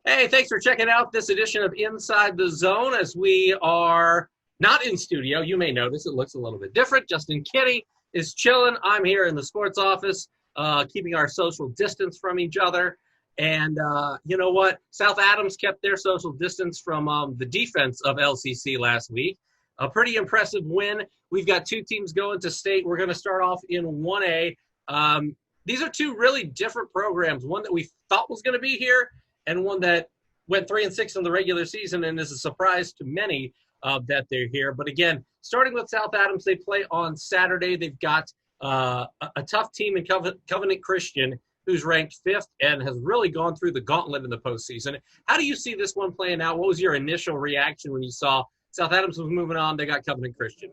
Hey, thanks for checking out this edition of Inside the Zone as we are not in studio. You may notice it looks a little bit different. Justin Kinney is chilling. I'm here in the sports office, keeping our social distance from each other. And you know what? South Adams kept their social distance from the defense of LCC last week. A pretty impressive win. We've got two teams going to state. We're going to start off in 1A. These are two really different programs, one that we thought was going to be here and one that went 3-6 in the regular season and is a surprise to many that they're here. But again, starting with South Adams, they play on Saturday. They've got a tough team in Covenant Christian, who's ranked 5th and has really gone through the gauntlet in the postseason. How do you see this one playing out? What was your initial reaction when you saw South Adams was moving on? They got Covenant Christian.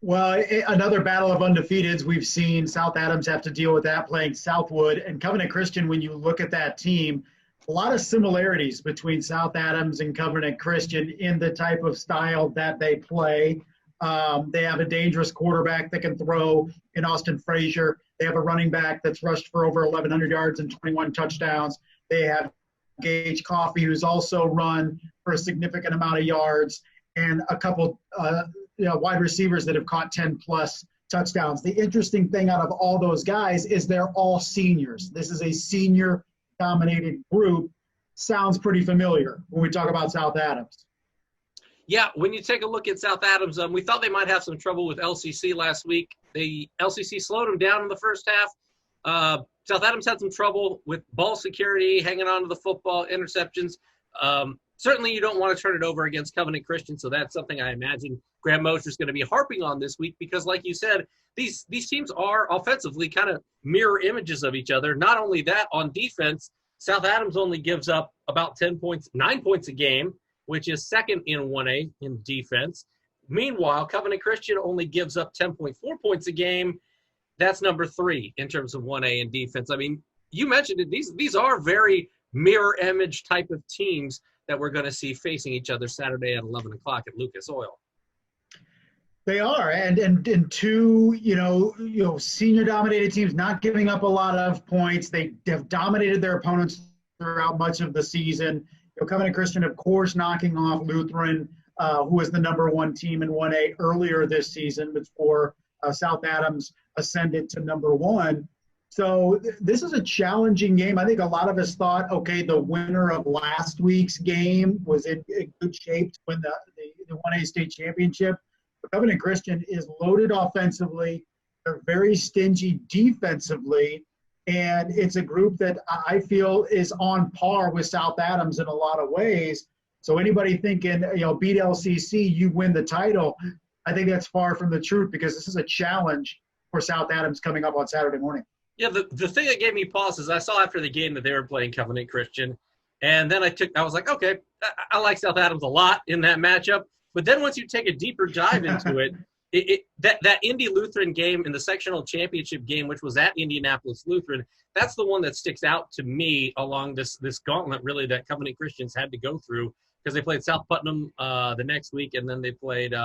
Well, another battle of undefeateds. We've seen South Adams have to deal with that playing Southwood and Covenant Christian. When you look at that team, a lot of similarities between South Adams and Covenant Christian in the type of style that they play. They have a dangerous quarterback that can throw in Austin Frazier. They have a running back that's rushed for over 1,100 yards and 21 touchdowns. They have Gage Coffey, who's also run for a significant amount of yards, and a couple wide receivers that have caught 10-plus touchdowns. The interesting thing out of all those guys is they're all seniors. This is a senior-dominated group. Sounds pretty familiar when we talk about South Adams. Yeah, when you take a look at South Adams, we thought they might have some trouble with LCC last week. The LCC slowed them down in the first half. South Adams had some trouble with ball security, hanging on to the football, interceptions. Certainly you don't want to turn it over against Covenant Christian, so that's something I imagine Graham Mosher's going to be harping on this week because, like you said, these teams are offensively kind of mirror images of each other. Not only that, on defense, South Adams only gives up about 9 points a game, which is second in 1A in defense. Meanwhile, Covenant Christian only gives up 10.4 points a game. That's number 3 in terms of 1A in defense. I mean, you mentioned it. These are very mirror image type of teams that we're going to see facing each other Saturday at 11 o'clock at Lucas Oil. They are, and two, senior-dominated teams not giving up a lot of points. They have dominated their opponents throughout much of the season. Covenant Christian, of course, knocking off Lutheran, who was the number 1 team in 1A earlier this season before South Adams ascended to number 1. So this is a challenging game. I think a lot of us thought, okay, the winner of last week's game was in good shape to win the 1A state championship. But Covenant Christian is loaded offensively. They're very stingy defensively. And it's a group that I feel is on par with South Adams in a lot of ways. So anybody thinking, beat LCC, you win the title, I think that's far from the truth because this is a challenge for South Adams coming up on Saturday morning. Yeah, the thing that gave me pause is I saw after the game that they were playing Covenant Christian, and then I was like, okay, I like South Adams a lot in that matchup. But then once you take a deeper dive into it, that Indy Lutheran game in the sectional championship game, which was at Indianapolis Lutheran, that's the one that sticks out to me along this gauntlet really that Covenant Christians had to go through because they played South Putnam the next week, and then they played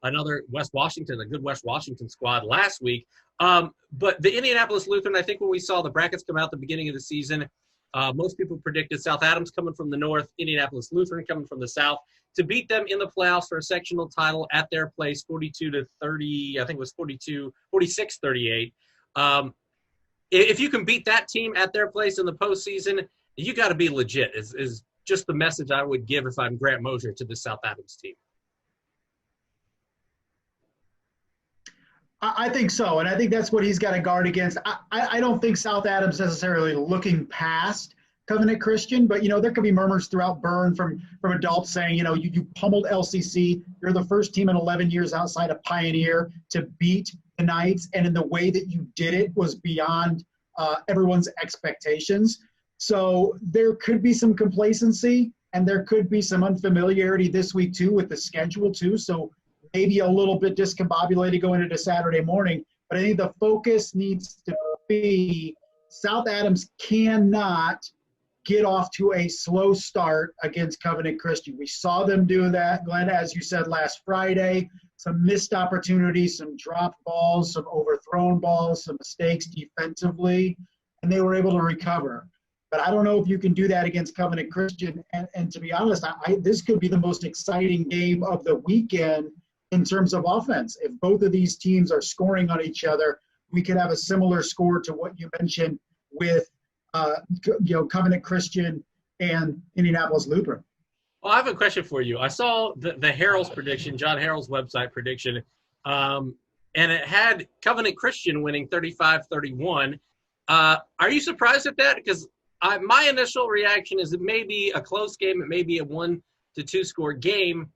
another West Washington, a good West Washington squad last week. But the Indianapolis Lutheran, I think when we saw the brackets come out at the beginning of the season, most people predicted South Adams coming from the north, Indianapolis Lutheran coming from the south. To beat them in the playoffs for a sectional title at their place, 42-30, I think it was 46-38. If you can beat that team at their place in the postseason, you got to be legit, is just the message I would give if I'm Grant Mosher to the South Adams team. I think so, and I think that's what he's got to guard against. I don't think South Adams necessarily looking past Covenant Christian, but, there could be murmurs throughout Boone from adults saying, you pummeled LCC. You're the first team in 11 years outside of Pioneer to beat the Knights, and in the way that you did it was beyond everyone's expectations. So there could be some complacency, and there could be some unfamiliarity this week, too, with the schedule, too. So maybe a little bit discombobulated going into Saturday morning. But I think the focus needs to be South Adams cannot get off to a slow start against Covenant Christian. We saw them do that, Glenn, as you said last Friday. Some missed opportunities, some dropped balls, some overthrown balls, some mistakes defensively, and they were able to recover. But I don't know if you can do that against Covenant Christian. And to be honest, this could be the most exciting game of the weekend in terms of offense. If both of these teams are scoring on each other, we could have a similar score to what you mentioned with Covenant Christian and Indianapolis Lutheran. Well, I have a question for you. I saw the Herald's prediction, John Herald's website prediction, and it had Covenant Christian winning 35-31. Are you surprised at that? Because my initial reaction is it may be a close game. It may be a 1-2 score game,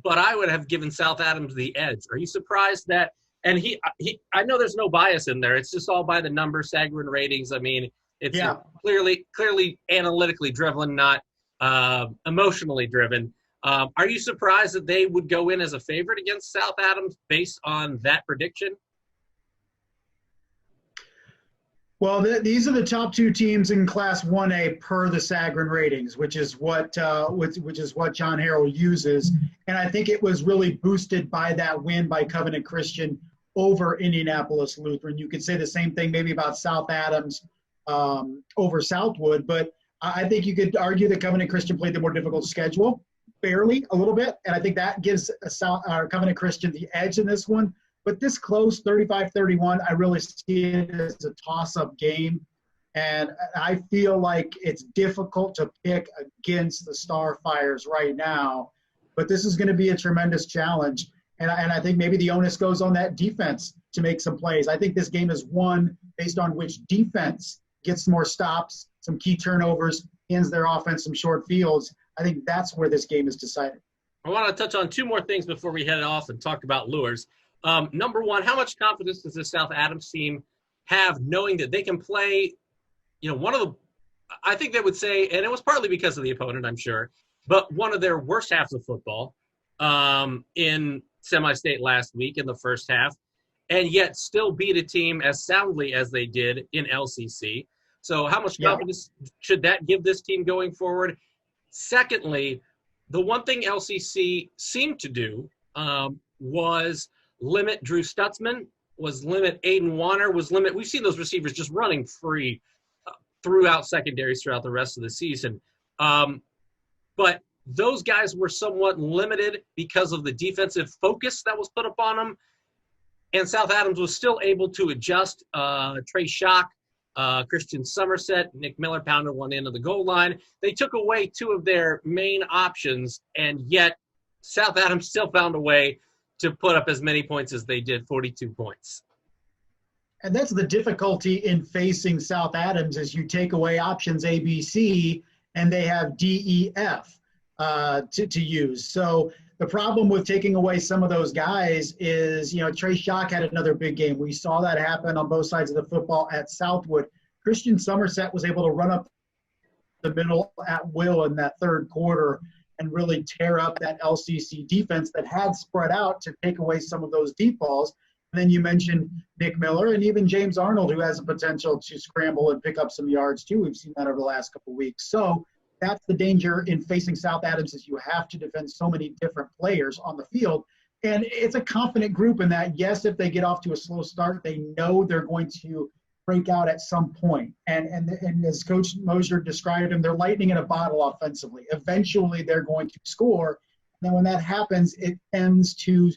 but I would have given South Adams the edge. Are you surprised that? And I know there's no bias in there. It's just all by the numbers, Sagarin ratings. I mean, it's clearly analytically driven, not emotionally driven. Are you surprised that they would go in as a favorite against South Adams based on that prediction? Well, these are the top two teams in Class 1A per the Sagarin ratings, which is what John Harrell uses. And I think it was really boosted by that win by Covenant Christian over Indianapolis Lutheran. You could say the same thing maybe about South Adams over Southwood, but I think you could argue that Covenant Christian played the more difficult schedule, barely a little bit, and I think that gives Covenant Christian the edge in this one. But this close, 35-31, I really see it as a toss-up game. And I feel like it's difficult to pick against the Starfires right now. But this is going to be a tremendous challenge. And I think maybe the onus goes on that defense to make some plays. I think this game is won based on which defense gets more stops, some key turnovers, hands their offense some short fields. I think that's where this game is decided. I want to touch on two more things before we head off and talk about Luers. Number one, how much confidence does this South Adams team have knowing that they can play, I think they would say, and it was partly because of the opponent, I'm sure, but one of their worst halves of football in semi-state last week in the first half, and yet still beat a team as soundly as they did in LCC. So how much confidence should that give this team going forward? Secondly, the one thing LCC seemed to do was limit Drew Stutzman, was limit Aiden Warner, we've seen those receivers just running free throughout secondaries throughout the rest of the season. But those guys were somewhat limited because of the defensive focus that was put upon them. And South Adams was still able to adjust. Trey Schock, Christian Somerset, Nick Miller pounded one into the goal line. They took away two of their main options, and yet South Adams still found a way to put up as many points as they did, 42 points. And that's the difficulty in facing South Adams is you take away options A, B, C, and they have D, E, F to use. So the problem with taking away some of those guys is, Trey Schock had another big game. We saw that happen on both sides of the football at Southwood. Christian Somerset was able to run up the middle at will in that third quarter and really tear up that LCC defense that had spread out to take away some of those deep balls. And then you mentioned Nick Miller and even James Arnold, who has the potential to scramble and pick up some yards too. We've seen that over the last couple of weeks. So that's the danger in facing South Adams is you have to defend so many different players on the field. And it's a confident group in that, yes, if they get off to a slow start, they know they're going to break out at some point. And as Coach Mosier described them, they're lightning in a bottle offensively. Eventually, they're going to score. And then when that happens, it tends to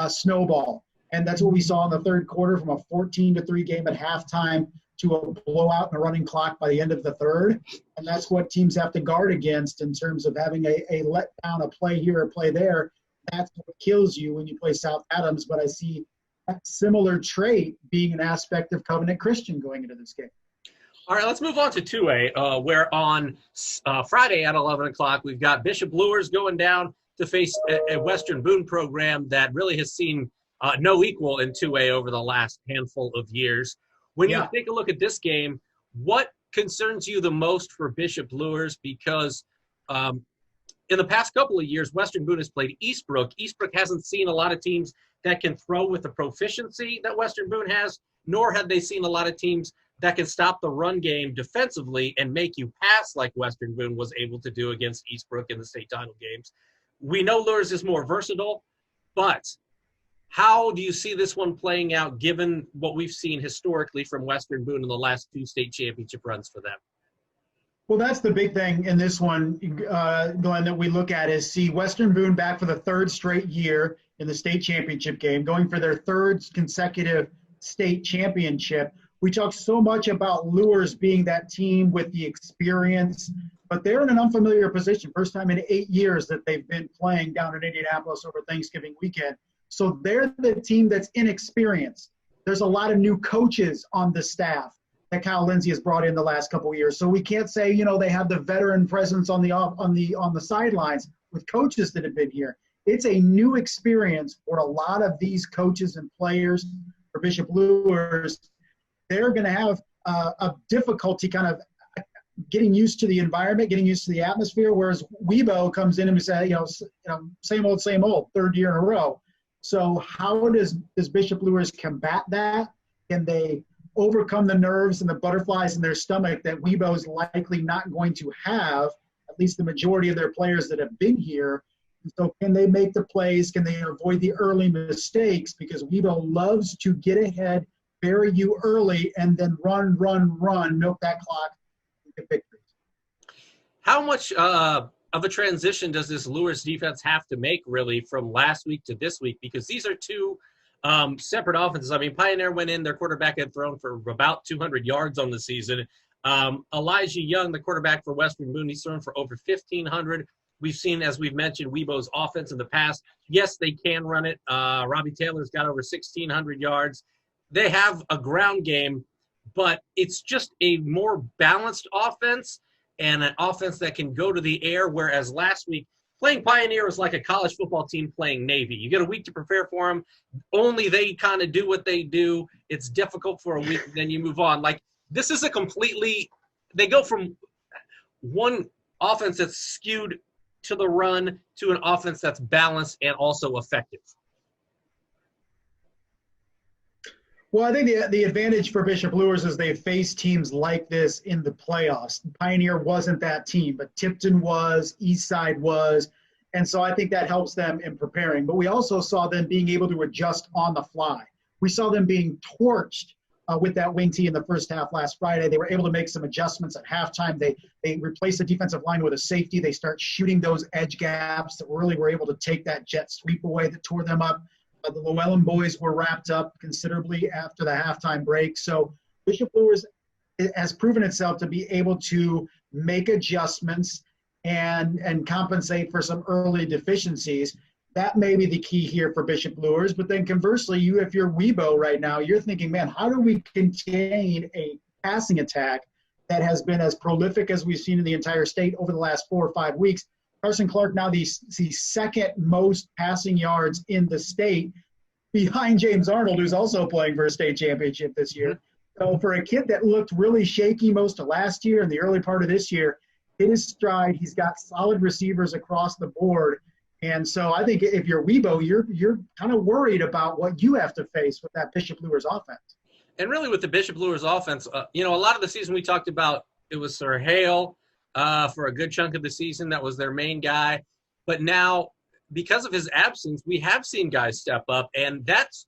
snowball. And that's what we saw in the third quarter, from a 14-3 game at halftime to a blowout and a running clock by the end of the third. And that's what teams have to guard against in terms of having a letdown, a play here, a play there. That's what kills you when you play South Adams. But I see that similar trait being an aspect of Covenant Christian going into this game. All right, let's move on to 2A, where on Friday at 11 o'clock, we've got Bishop Luers going down to face a Western Boone program that really has seen no equal in 2A over the last handful of years. When you take a look at this game, what concerns you the most for Bishop Luers? Because in the past couple of years, Western Boone has played Eastbrook. Eastbrook hasn't seen a lot of teams that can throw with the proficiency that Western Boone has, nor have they seen a lot of teams that can stop the run game defensively and make you pass like Western Boone was able to do against Eastbrook in the state title games. We know Luers is more versatile, but how do you see this one playing out given what we've seen historically from Western Boone in the last two state championship runs for them? Well, that's the big thing in this one, Glenn, that we look at is see Western Boone back for the third straight year in the state championship game, going for their third consecutive state championship. We talk so much about Luers being that team with the experience, but they're in an unfamiliar position. First time in 8 years that they've been playing down in Indianapolis over Thanksgiving weekend. So they're the team that's inexperienced. There's a lot of new coaches on the staff that Kyle Lindsey has brought in the last couple of years. So we can't say, they have the veteran presence on the sidelines with coaches that have been here. It's a new experience for a lot of these coaches and players. For Bishop Luers, they're going to have a difficulty kind of getting used to the environment, getting used to the atmosphere, whereas Weibo comes in and we say, same old, third year in a row. So how does Bishop Luers combat that? Can they overcome the nerves and the butterflies in their stomach that Weibo is likely not going to have, at least the majority of their players that have been here? And so can they make the plays? Can they avoid the early mistakes? Because Weibo loves to get ahead, bury you early, and then run, milk that clock, and get victories. How much of a transition does this Luers defense have to make, really, from last week to this week? Because these are two separate offenses. I mean, Pioneer went in, their quarterback had thrown for about 200 yards on the season. Elijah Young, the quarterback for Western Boone, he's thrown for over 1,500. We've seen, as we've mentioned, Weibo's offense in the past. Yes, they can run it. Robbie Taylor's got over 1,600 yards. They have a ground game, but it's just a more balanced offense and an offense that can go to the air, whereas last week, playing Pioneer was like a college football team playing Navy. You get a week to prepare for them. Only they kind of do what they do. It's difficult for a week, and then you move on. Like, this is a completely – they go from one offense that's skewed to the run to an offense that's balanced and also effective. Well, I think the advantage for Bishop Luers is they face teams like this in the playoffs. Pioneer wasn't that team, but Tipton was, Eastside was, and so I think that helps them in preparing. But we also saw them being able to adjust on the fly. We saw them being torched with that wing tee in the first half last Friday. They were able to make some adjustments at halftime. They replaced the defensive line with a safety. They start shooting those edge gaps that really were able to take that jet sweep away that tore them up. The Llewellyn boys were wrapped up considerably after the halftime break. So Bishop Luers has proven itself to be able to make adjustments and compensate for some early deficiencies. That may be the key here for Bishop Luers. But then conversely, if you're Weibo right now, you're thinking, man, how do we contain a passing attack that has been as prolific as we've seen in the entire state over the last 4 or 5 weeks? Carson Clark now the second most passing yards in the state, behind James Arnold, who's also playing for a state championship this year. So for a kid that looked really shaky most of last year and the early part of this year, hit his stride. He's got solid receivers across the board. And so I think if you're Weibo, you're kind of worried about what you have to face with that Bishop Luers offense. And really with the Bishop Luers offense, a lot of the season we talked about, it was Sir Hale. For a good chunk of the season, that was their main guy. But now, because of his absence, we have seen guys step up, and that's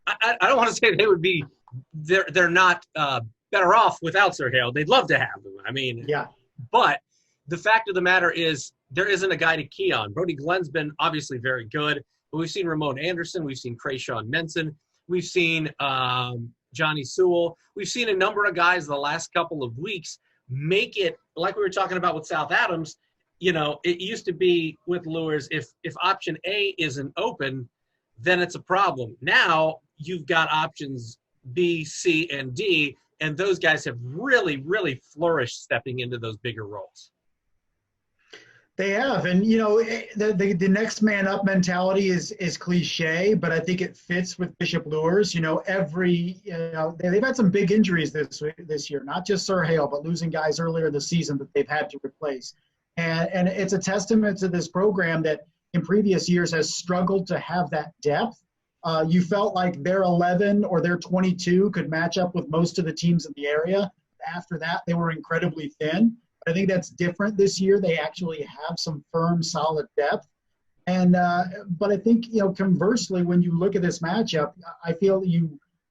I don't want to say they would be they're not better off without Sir Hale. They'd love to have them. I mean, yeah. But the fact of the matter is there isn't a guy to key on. Brody Glenn's been obviously very good, but we've seen Ramon Anderson, we've seen Krayshawn Menson, we've seen Johnny Sewell, we've seen a number of guys the last couple of weeks make it, like we were talking about with South Adams. It used to be with Luers, if option A isn't open, then it's a problem. Now you've got options B, C, and D, and those guys have really, really flourished stepping into those bigger roles. They have, and the next man up mentality is cliche, but I think it fits with Bishop Luers. They've had some big injuries this year, not just Sir Hale, but losing guys earlier this season that they've had to replace. And it's a testament to this program that in previous years has struggled to have that depth. You felt like their 11 or their 22 could match up with most of the teams in the area. After that, they were incredibly thin. I think that's different this year. They actually have some firm, solid depth. And but I think, conversely, when you look at this matchup, I feel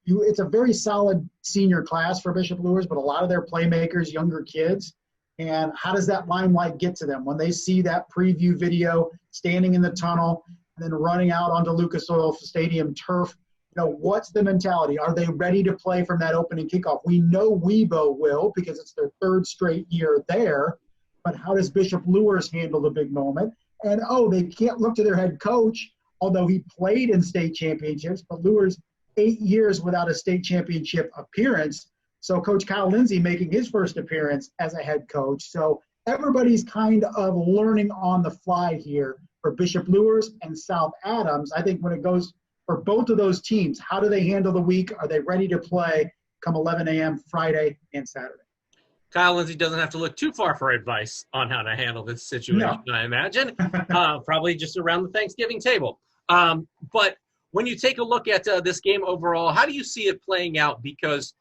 it's a very solid senior class for Bishop Luers, but a lot of their playmakers, younger kids. And how does that limelight get to them when they see that preview video, standing in the tunnel, and then running out onto Lucas Oil Stadium turf? What's the mentality? Are they ready to play from that opening kickoff? We know Weibo will, because it's their third straight year there. But how does Bishop Luers handle the big moment? And, they can't look to their head coach, although he played in state championships. But Luers, 8 years without a state championship appearance. So Coach Kyle Lindsey making his first appearance as a head coach. So everybody's kind of learning on the fly here for Bishop Luers and South Adams. I think when it goes for both of those teams, how do they handle the week? Are they ready to play come 11 a.m. Friday and Saturday? Kyle Lindsey doesn't have to look too far for advice on how to handle this situation, no. I imagine. Probably just around the Thanksgiving table. But when you take a look at this game overall, how do you see it playing out? Because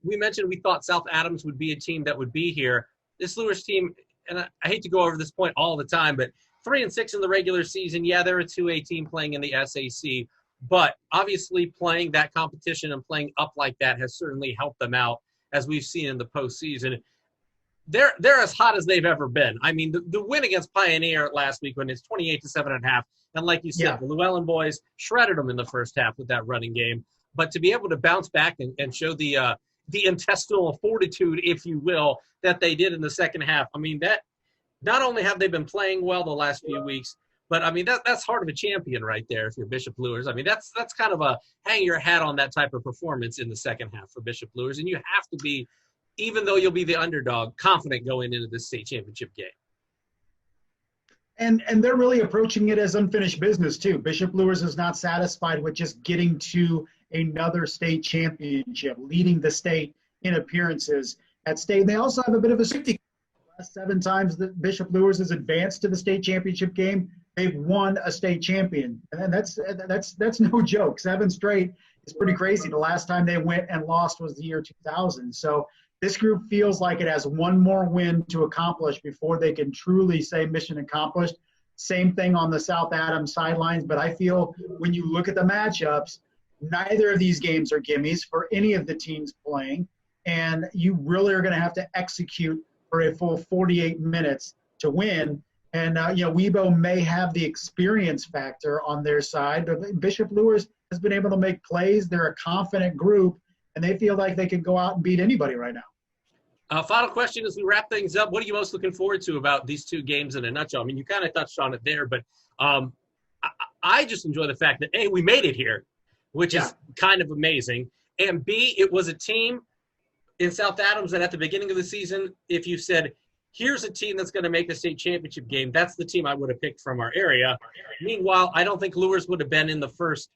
we mentioned we thought South Adams would be a team that would be here. This Luers team, and I hate to go over this point all the time, but 3-6 in the regular season. Yeah, they're a 2A team playing in the SAC. But obviously playing that competition and playing up like that has certainly helped them out, as we've seen in the postseason. They're as hot as they've ever been. I mean, the win against Pioneer last week when it's 28-7.5, and like you said, the Llewellyn boys shredded them in the first half with that running game. But to be able to bounce back and show the intestinal fortitude, if you will, that they did in the second half, I mean, that not only have they been playing well the last few weeks, but, I mean, that's heart of a champion right there if you're Bishop Luers. I mean, that's kind of a hang your hat on that type of performance in the second half for Bishop Luers. And you have to be, even though you'll be the underdog, confident going into the state championship game. And they're really approaching it as unfinished business, too. Bishop Luers is not satisfied with just getting to another state championship, leading the state in appearances at state. They also have a bit of a safety. The last 7 times that Bishop Luers has advanced to the state championship game, they've won a state champion. And that's no joke. 7 straight is pretty crazy. The last time they went and lost was the year 2000. So this group feels like it has one more win to accomplish before they can truly say mission accomplished. Same thing on the South Adams sidelines. But I feel when you look at the matchups, neither of these games are gimmies for any of the teams playing. And you really are going to have to execute for a full 48 minutes to win. And, Weibo may have the experience factor on their side, but Bishop Luers has been able to make plays. They're a confident group, and they feel like they can go out and beat anybody right now. Final question as we wrap things up. What are you most looking forward to about these 2 games in a nutshell? I mean, you kind of touched on it there, but I just enjoy the fact that, A, we made it here, which is kind of amazing, and B, it was a team in South Adams that at the beginning of the season, if you said, here's a team that's going to make the state championship game, that's the team I would have picked from our area. Meanwhile, I don't think Luers would have been in the first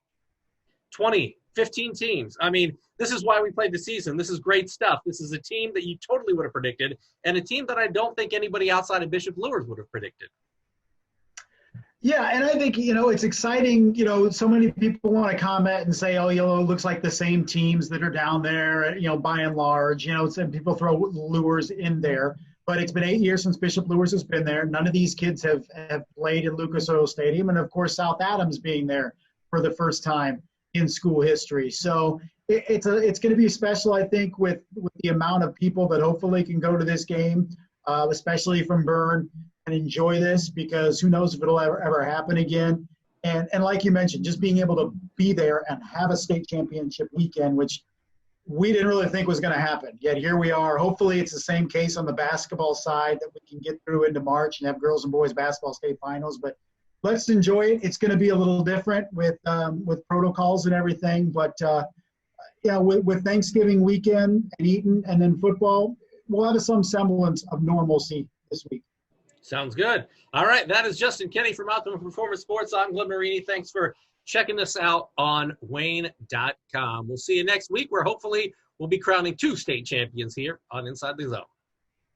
20, 15 teams. I mean, this is why we played the season. This is great stuff. This is a team that you totally would have predicted, and a team that I don't think anybody outside of Bishop Luers would have predicted. Yeah, and I think, it's exciting. So many people want to comment and say, it looks like the same teams that are down there, by and large. Some people throw Luers in there. But it's been 8 years since Bishop Luers has been there. None of these kids have played in Lucas Oil Stadium. And, of course, South Adams being there for the first time in school history. So it's going to be special, I think, with the amount of people that hopefully can go to this game, especially from Boone, and enjoy this, because who knows if it'll ever happen again. And like you mentioned, just being able to be there and have a state championship weekend, which we didn't really think was going to happen. Yet here we are. Hopefully it's the same case on the basketball side, that we can get through into March and have girls and boys basketball state finals. But let's enjoy it. It's going to be a little different with protocols and everything. But, with Thanksgiving weekend and Eaton and then football, we'll have some semblance of normalcy this week. Sounds good. All right. That is Justin Kenny from Optimum Performance Sports. I'm Glenn Marini. Thanks for checking us out on Wayne.com. We'll see you next week, where hopefully we'll be crowning 2 state champions here on Inside the Zone.